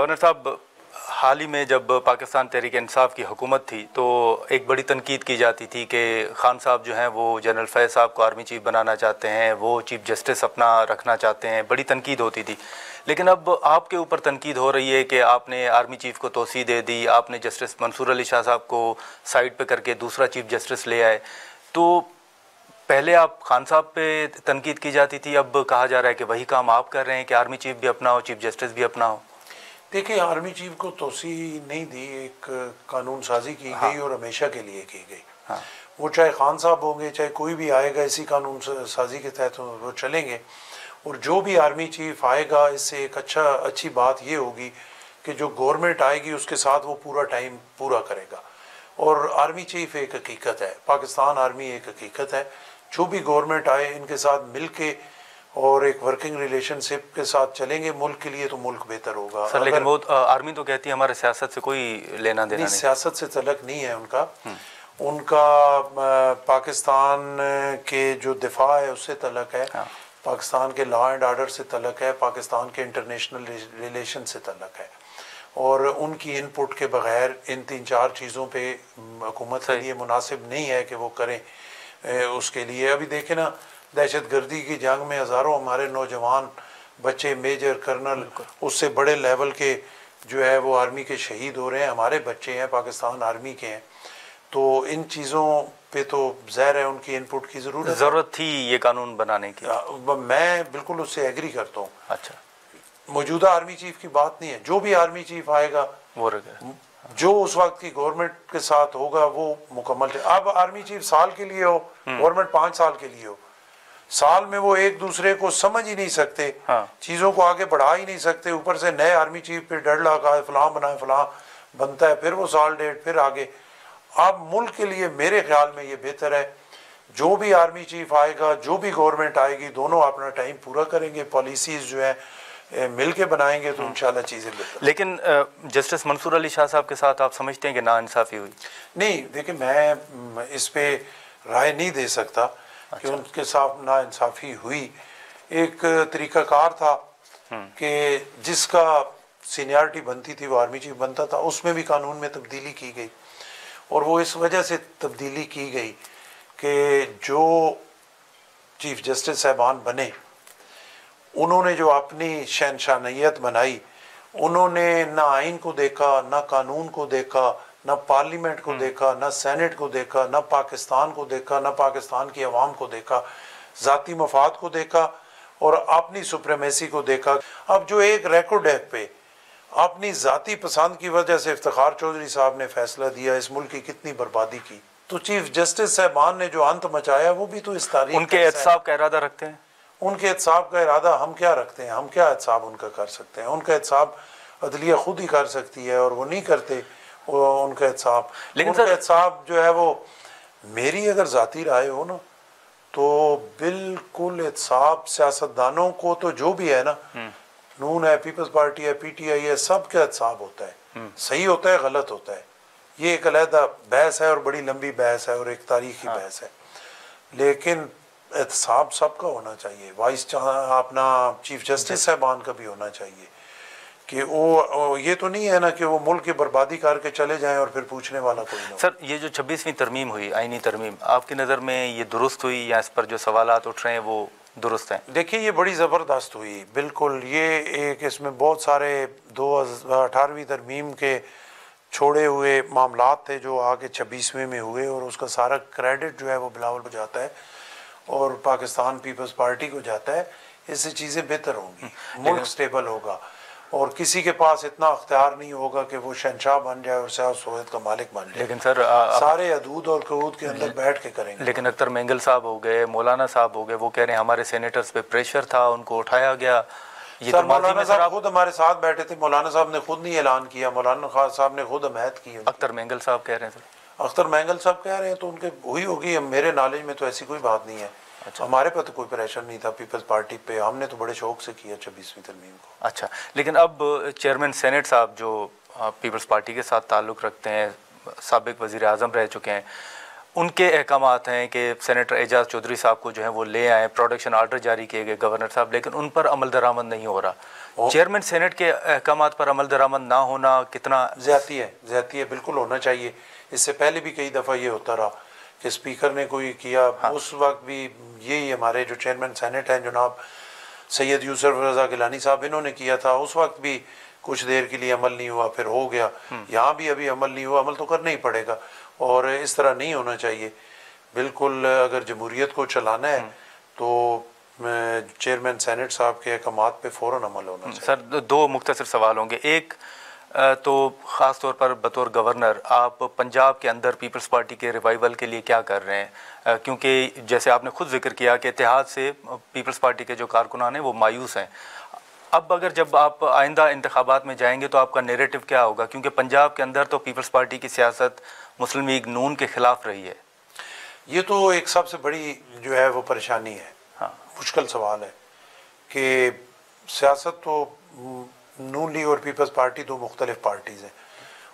Governor साहब, हाल ही में जब पाकिस्तान तहरीक इंसाफ की हुकूमत थी तो एक बड़ी तनकीद की जाती थी कि खान साहब जो हैं वो जनरल फैज़ साहब को आर्मी चीफ बनाना चाहते हैं, वो चीफ जस्टिस अपना रखना चाहते हैं, बड़ी तनकीद होती थी। लेकिन अब आपके ऊपर तनकीद हो रही है कि आपने आर्मी चीफ को तोसी दे दी, आपने जस्टिस मंसूर अली शाह साहब को साइड पे करके दूसरा चीफ जस्टिस ले आए। तो पहले आप खान साहब पे तनकीद की जाती थी, अब कहा जा रहा है कि वही काम आप कर रहे हैं कि आर्मी चीफ भी अपना हो, चीफ जस्टिस भी अपना हो। देखिए, आर्मी चीफ को तोसी नहीं दी, एक कानून साजी की गई और हमेशा के लिए की गई। वो चाहे खान साहब होंगे चाहे कोई भी आएगा, इसी कानून साजी के तहत वो चलेंगे। और जो भी आर्मी चीफ आएगा, इससे एक अच्छी बात ये होगी कि जो गवर्नमेंट आएगी उसके साथ वो पूरा टाइम पूरा करेगा। और आर्मी चीफ एक हकीकत है, पाकिस्तान आर्मी एक हकीकत है। जो भी गवर्नमेंट आए इनके साथ मिल के और एक वर्किंग रिलेशनशिप के साथ चलेंगे मुल्क के लिए, तो मुल्क बेहतर होगा। सर लेकिन वो आर्मी तो कहती है हमारे सियासत से कोई लेना देना नहीं। सियासत से तलक नहीं है उनका पाकिस्तान के जो दिफा है उससे तलक है। पाकिस्तान के लॉ एंड ऑर्डर से तलक है, पाकिस्तान के इंटरनेशनल रिलेशन से तलक है। और उनकी इनपुट के बगैर इन 3-4 चीज़ों पे हुकूमत के लिए मुनासिब नहीं है कि वो करें। उसके लिए अभी देखें ना, दहशत गर्दी की जंग में हज़ारों हमारे नौजवान बच्चे, मेजर कर्नल, उससे बड़े लेवल के जो है वो आर्मी के शहीद हो रहे हैं, हमारे बच्चे हैं, पाकिस्तान आर्मी के हैं। तो इन चीज़ों पे तो ज़ाहिर है उनकी इनपुट की ज़रूरत थी ये कानून बनाने की। मैं बिल्कुल उससे एग्री करता हूँ। अच्छा, मौजूदा आर्मी चीफ की बात नहीं है, जो भी आर्मी चीफ आएगा वो जो उस वक्त की गवर्नमेंट के साथ होगा वो मुकम्मल। अब आर्मी चीफ साल के लिए हो, गवर्नमेंट 5 साल के लिए हो, साल में वो एक दूसरे को समझ ही नहीं सकते, चीज़ों को आगे बढ़ा ही नहीं सकते। ऊपर से नए आर्मी चीफ पे डर लगा, फलां बनाए फलां बनता है, फिर वो साल डेढ़ फिर आगे। अब मुल्क के लिए मेरे ख्याल में ये बेहतर है, जो भी आर्मी चीफ आएगा, जो भी गवर्नमेंट आएगी, दोनों अपना टाइम पूरा करेंगे, पॉलिसीज़ जो है मिल के बनाएंगे तो इंशाल्लाह चीज़ें बेहतर। लेकिन जस्टिस मंसूर अली शाह साहब के साथ आप समझते हैं कि नाइंसाफ़ी हुई? नहीं, देखिए मैं इस पे राय नहीं दे सकता। अच्छा। कि उनके साथ नाइंसाफ़ी हुई। एक तरीक़ाकार था कि जिसका सीनियरिटी बनती थी वो आर्मी चीफ बनता था, उसमें भी कानून में तब्दीली की गई। और वो इस वजह से तब्दीली की गई कि जो चीफ जस्टिस साहबान बने उन्होंने जो अपनी शहनशानियत बनाई, उन्होंने ना आइन को देखा, ना कानून को देखा, ना पार्लियामेंट को देखा, ना सेनेट को देखा, ना पाकिस्तान को देखा, ना पाकिस्तान की आवाम को देखा, ज़ाती मफाद को देखा और अपनी सुप्रीमेसी को देखा। अब जो एक रिकॉर्ड है पे अपनी ज़ाती पसंद की वजह से इफ्तिखार चौधरी साहब ने फैसला दिया, इस मुल्क की कितनी बर्बादी की। तो चीफ जस्टिस साहबान ने जो अंत मचाया वो भी तो इस तारीख उनके एहतसाब का इरादा रखते हैं। उनके एहतसाब का इरादा हम क्या रखते हैं, हम क्या एहतसाब उनका कर सकते हैं? उनका एहतसाब अदलिया खुद ही कर सकती है और वो नहीं करते उनका एहतसाब। लेकिन उनका एहतसाब जो है वो, मेरी अगर ज़ाती राय हो ना, तो बिल्कुल एहतसाब सियासतदानों को तो जो भी है ना, नून है, पीपल्स पार्टी है, PTI है, सब का एहतसाब होता है। सही होता है, गलत होता है, ये एक अलहदा बहस है और बड़ी लंबी बहस है और एक तारीखी बहस है। लेकिन एहतसाब सबका होना चाहिए, वाइस अपना चीफ जस्टिस साहबान का भी होना चाहिए कि वो ये तो नहीं है ना कि वो मुल्क की बर्बादी करके चले जाएं और फिर पूछने वाला कोई ना। सर, ये जो 26वीं तरमीम हुई, आईनी तरमीम, आपकी नज़र में ये दुरुस्त हुई या इस पर जो सवालात उठ रहे हैं वो दुरुस्त हैं? देखिए, ये बड़ी ज़बरदस्त हुई, बिल्कुल। ये एक इसमें बहुत सारे 2018वीं तरमीम के छोड़े हुए मामलात थे जो आगे 26वीं में हुए और उसका सारा क्रेडिट जो है वो बिलावल को जाता है और पाकिस्तान पीपल्स पार्टी को जाता है। इससे चीज़ें बेहतर होंगी, मुल्क स्टेबल होगा और किसी के पास इतना अख्तियार नहीं होगा कि वो शहनशाह बन जाए और शाह सोहत का मालिक बन जाए। लेकिन सर सारे हदूद और कऊद के अंदर बैठ के करेंगे। लेकिन अख्तर मेंगल साहब हो गए, मौलाना साहब हो गए, वो कह रहे हैं हमारे सेनेटर्स पे प्रेशर था, उनको उठाया गया। ये सर, मौलाना साहब खुद हमारे साथ बैठे थे, मौलाना साहब ने खुद नहीं ऐलान किया, मौलाना खान साहब ने खुद हमायत की। अख्तर मेंगल साहब कह रहे हैं सर। अख्तर मेंगल साहब कह रहे हैं तो उनके हुई होगी, मेरे नॉलेज में तो ऐसी कोई बात नहीं है। अच्छा। हमारे पर तो कोई प्रेशर नहीं था पीपल्स पार्टी पे, हमने तो बड़े शौक से किया 26वीं तरमीम को। अच्छा, लेकिन अब चेयरमैन सेनेट साहब जो पीपल्स पार्टी के साथ ताल्लुक़ रखते हैं, साबिक़ वज़ीर आज़म रह चुके हैं, उनके अहकामात हैं कि सेनेटर एजाज चौधरी साहब को जो है वो ले आए, प्रोडक्शन आर्डर जारी किए गए गवर्नर साहब, लेकिन उन पर अमल दरामद नहीं हो रहा। चेयरमैन सेनेट के अहकामात पर अमल दरामद ना होना कितना ज्यादती है, बिल्कुल होना चाहिए। इससे पहले भी कई दफ़ा ये होता रहा कि स्पीकर ने कोई किया, उस वक्त भी यही हमारे जो चेयरमैन सेनेट हैं जनाब सैयद यूसुफ रज़ा गिलानी साहब, इन्होंने किया था। उस वक्त भी कुछ देर के लिए अमल नहीं हुआ, फिर हो गया। यहाँ भी अभी अमल नहीं हुआ, अमल तो करना ही पड़ेगा और इस तरह नहीं होना चाहिए। बिल्कुल अगर जमहूरियत को चलाना है तो चेयरमैन सेनेट साहब के अहकामात पे फ़ौरन अमल होना चाहिए। सर, दो मुख्तसर सवाल होंगे। एक तो ख़ास तौर पर बतौर गवर्नर आप पंजाब के अंदर पीपल्स पार्टी के रिवाइवल के लिए क्या कर रहे हैं? क्योंकि जैसे आपने खुद जिक्र किया कि इत्तेहाद से पीपल्स पार्टी के जो कारकुनान हैं वो मायूस हैं। अब अगर जब आप आइंदा इंतखाबात में जाएंगे तो आपका नैरेटिव क्या होगा? क्योंकि पंजाब के अंदर तो पीपल्स पार्टी की सियासत मुस्लिम लीग नून के ख़िलाफ़ रही है। ये तो एक सबसे बड़ी जो है वो परेशानी है। मुश्किल सवाल है कि सियासत तो नून लीग और पीपल्स पार्टी दो मुख्तलिफ पार्टीज़ हैं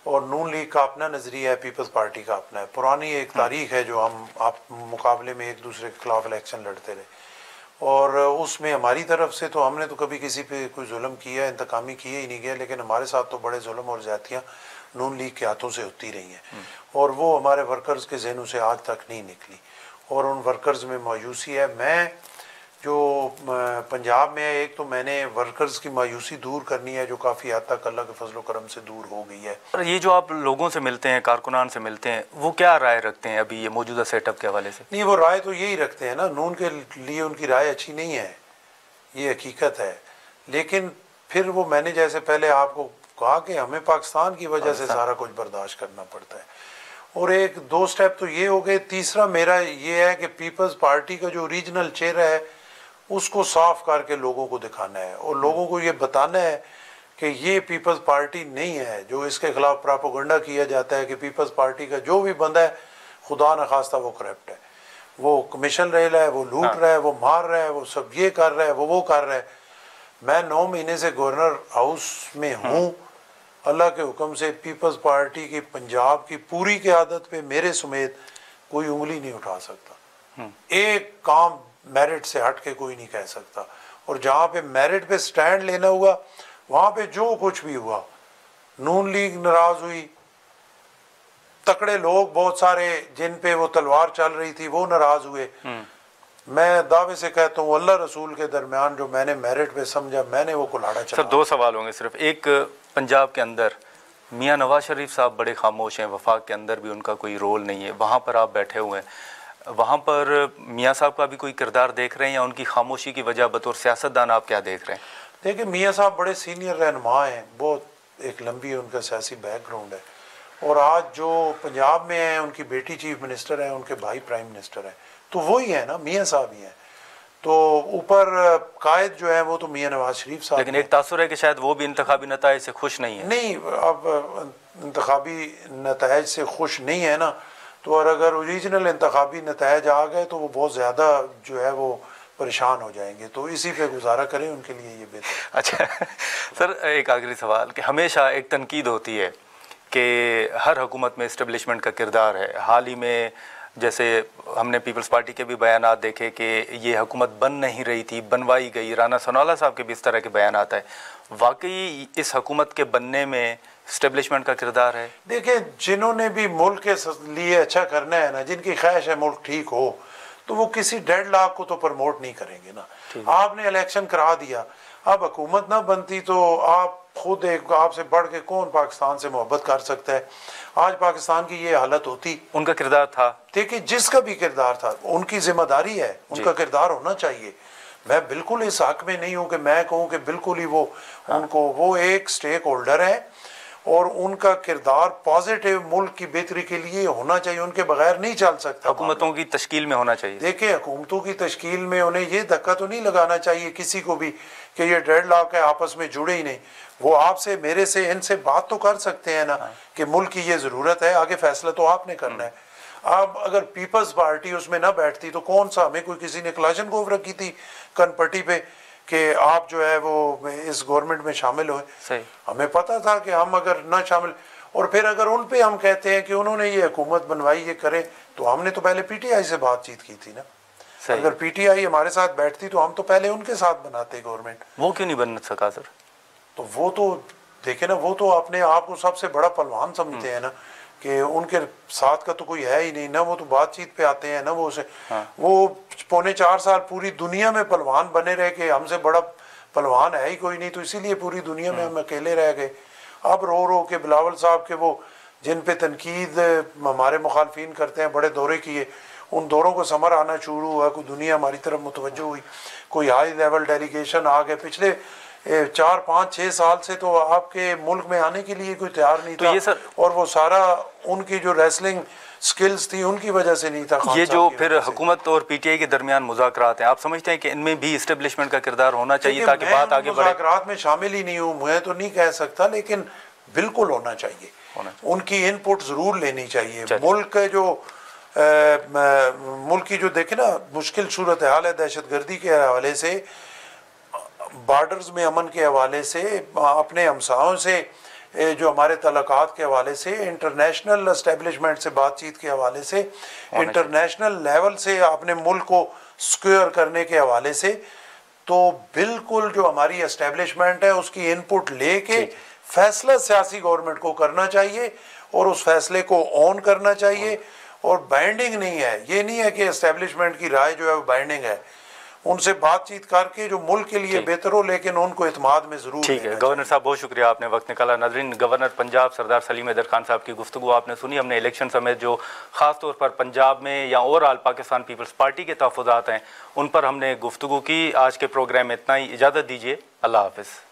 और नून लीग का अपना नज़रिया है, पीपल्स पार्टी का अपना है। पुरानी एक तारीख है जो हम आप मुकाबले में एक दूसरे के खिलाफ इलेक्शन लड़ते रहे और उसमें हमारी तरफ से तो हमने तो कभी किसी पे कोई जुल्म किया, इंतकामी किए ही नहीं गया, लेकिन हमारे साथ तो बड़े जुल्म और ज़्यादतियाँ नून लीग के हाथों से होती रही हैं और वो हमारे वर्कर्स के जहनों से आज तक नहीं निकली और उन वर्कर्स में मायूसी है। मैं जो पंजाब में है, एक तो मैंने वर्कर्स की मायूसी दूर करनी है जो काफ़ी हद तक अल्लाह के फजल करम से दूर हो गई है। और ये जो आप लोगों से मिलते हैं, कारकुनान से मिलते हैं, वो क्या राय रखते हैं अभी ये मौजूदा सेटअप के हवाले से? नहीं, वो राय तो यही रखते हैं ना, नून के लिए उनकी राय अच्छी नहीं है, ये हकीकत है। लेकिन फिर वो मैंने जैसे पहले आपको कहा कि हमें पाकिस्तान की वजह से सारा कुछ बर्दाश्त करना पड़ता है और एक दो स्टेप तो ये हो गए। तीसरा मेरा ये है कि पीपल्स पार्टी का जो रीजनल चेहरा है उसको साफ करके लोगों को दिखाना है और लोगों को ये बताना है कि ये पीपल्स पार्टी नहीं है। जो इसके खिलाफ प्रोपेगेंडा किया जाता है कि पीपल्स पार्टी का जो भी बंदा है खुदा न खास्ता वो करप्ट है, वो कमीशन ले रहा है, वो लूट रहा है, वो मार रहा है, वो सब ये कर रहा है, वो कर रहा है। मैं 9 महीने से गवर्नर हाउस में हूँ, अल्लाह के हुक्म से पीपल्स पार्टी की पंजाब की पूरी क़यादत पे मेरे समेत कोई उंगली नहीं उठा सकता। एक काम मेरिट से हट के कोई नहीं कह सकता और जहाँ पे मेरिट पे स्टैंड लेना हुआ वहाँ पे जो कुछ भी हुआ, नून लीग नाराज हुई, तकड़े लोग बहुत सारे जिन पे वो तलवार चल रही थी वो नाराज हुए। मैं दावे से कहता हूँ अल्लाह रसूल के दरमियान जो मैंने मेरिट पे समझा मैंने वो कुल्हाड़ा चला। सर, 2 सवाल होंगे सिर्फ। एक, पंजाब के अंदर मियाँ नवाज शरीफ साहब बड़े खामोश हैं, वफाक के अंदर भी उनका कोई रोल नहीं है, वहाँ पर आप बैठे हुए हैं, वहाँ पर मियाँ साहब का भी कोई किरदार देख रहे हैं या उनकी खामोशी की वजह बतौर सियासतदान आप क्या देख रहे हैं? देखिए, मियाँ साहब बड़े सीनियर रहनुमा हैं, बहुत एक लंबी उनका सियासी बैकग्राउंड है और आज जो पंजाब में है उनकी बेटी चीफ मिनिस्टर है, उनके भाई प्राइम मिनिस्टर है, तो वही है ना, मियाँ साहब ही हैं। तो ऊपर कायद जो है वो तो मियाँ नवाज शरीफ साहब। लेकिन एक तासुर है कि शायद वो भी इंतखाबी नताइज से खुश नहीं है। नहीं, अब इंतखाबी नताइज से खुश नहीं है ना, तो और अगर ओरिजिनल इंतखाबी नताइज आ गए तो वो बहुत ज़्यादा जो है वो परेशान हो जाएंगे, तो इसी पे गुजारा करें, उनके लिए ये बेहतर। अच्छा सर, एक आखिरी सवाल कि हमेशा एक तनकीद होती है कि हर हुकूमत में इस्टेब्लिशमेंट का किरदार है। हाल ही में जैसे हमने पीपल्स पार्टी के भी बयानात देखे कि ये हुकूमत बन नहीं रही थी, बनवाई गई। राना सनाउल्लाह साहब के भी इस तरह के बयानात है। वाकई इस हुकूमत के बनने में इस्टेब्लिशमेंट का किरदार है? देखिए, जिन्होंने भी मुल्क के लिए अच्छा करना है ना, जिनकी ख्वाहिश है मुल्क ठीक हो, तो वो किसी डेडलॉक को तो प्रमोट नहीं करेंगे ना। आपने इलेक्शन करा दिया, अब हुकूमत ना बनती तो आप खुद एक, आपसे बढ़ के कौन पाकिस्तान से मोहब्बत कर सकता है? आज पाकिस्तान की ये हालत होती। उनका किरदार था, देखिए जिसका भी किरदार था, उनकी जिम्मेदारी है, उनका किरदार होना चाहिए। मैं बिल्कुल इस हक में नहीं हूँ कि मैं कहूँ कि बिल्कुल ही वो उनको, वो एक स्टेक होल्डर है और उनका किरदार पॉजिटिव मुल्क की बेहतरी के लिए होना चाहिए, उनके बगैर नहीं चल सकता। हुकूमतों की तश्कील में होना चाहिए। देखिए, हुकूमतों की तश्कील में उन्हें ये धक्का तो नहीं लगाना चाहिए किसी को भी कि ये डेडलॉक है, आपस में जुड़े ही नहीं। वो आपसे, मेरे से, इनसे बात तो कर सकते हैं ना कि मुल्क की ये ज़रूरत है, आगे फैसला तो आपने करना है। अब अगर पीपल्स पार्टी उसमें ना बैठती तो कौन सा, हमें कोई किसी ने क्लाशन को रखी थी कनपट्टी पे कि आप जो है वो इस गवर्नमेंट में शामिल हुए। हमें पता था कि हम अगर ना शामिल, और फिर अगर उन पे हम कहते हैं कि उन्होंने ये हुकूमत बनवाई, ये करे, तो हमने तो पहले पीटीआई से बातचीत की थी ना। अगर पीटीआई हमारे साथ बैठती तो हम तो पहले उनके साथ बनाते गवर्नमेंट। वो क्यों नहीं बन सका सर? तो वो तो देखे ना, वो तो अपने आप को सबसे बड़ा पहलवान समझते हैं ना, कि उनके साथ का तो कोई है ही नहीं ना, वो तो बातचीत पे आते हैं ना, वो उसे वो 3.25 साल पूरी दुनिया में पहलवान बने रहे कि हमसे बड़ा पहलवान है ही कोई नहीं, तो इसीलिए पूरी दुनिया में हम अकेले रह गए। अब रो रो के बिलावल साहब के वो जिन पे तनकीद हमारे मुखालफिन करते हैं, बड़े दौरे किए, उन दौरों को समर आना शुरू हुआ, कोई दुनिया हमारी तरफ मुतवज्जो हुई, कोई हाई लेवल डेलीगेशन आ गए। पिछले 4, 5, 6 साल से तो आपके मुल्क में आने के लिए कोई तैयार नहीं था, ये सर, और वो सारा उनकी जो रेसलिंग स्किल्स थी उनकी वजह से नहीं था। ये जो फिर हुकूमत और पीटीआई के दरमियान मुज़ाकरात हैं, आप समझते हैं कि इनमें भी इस्टेब्लिशमेंट का किरदार होना चाहिए ताकि बात आगे बढ़े? मुज़ाकरात में शामिल ही नहीं हूँ मैं, तो नहीं कह सकता, लेकिन बिल्कुल होना चाहिए, उनकी इनपुट जरूर लेनी चाहिए। मुल्क जो मुल्क की जो देखे ना मुश्किल सूरत हाल है, दहशतगर्दी के हवाले से, बॉर्डर्स में अमन के हवाले से, अपने हमसायों से जो हमारे तलक़ात के हवाले से, इंटरनेशनल एस्टेब्लिशमेंट से बातचीत के हवाले से, इंटरनेशनल लेवल से अपने मुल्क को सिक्योर करने के हवाले से, तो बिल्कुल जो हमारी एस्टेब्लिशमेंट है उसकी इनपुट लेके फैसला सियासी गवर्नमेंट को करना चाहिए, और उस फैसले को ऑन करना चाहिए, और बाइंडिंग नहीं है। ये नहीं है कि एस्टेब्लिशमेंट की राय जो है वो बाइंडिंग है, उनसे बातचीत करके जो मुल्क के लिए बेहतर हो, लेकिन उनको इत्माद में जरूर। ठीक है गवर्नर साहब, बहुत शुक्रिया, आपने वक्त निकाला। नाज़रीन, गवर्नर पंजाब सरदार सलीम हैदर खान साहब की गुफ्तगू आपने सुनी। हमने इलेक्शन समेत जो खास तौर पर पंजाब में या ओवरऑल पाकिस्तान पीपल्स पार्टी के तहफ़्फ़ुज़ात हैं उन पर हमने गुफ्तगू की। आज के प्रोग्राम में इतना ही, इजाज़त दीजिए, अल्लाह हाफ़िज़।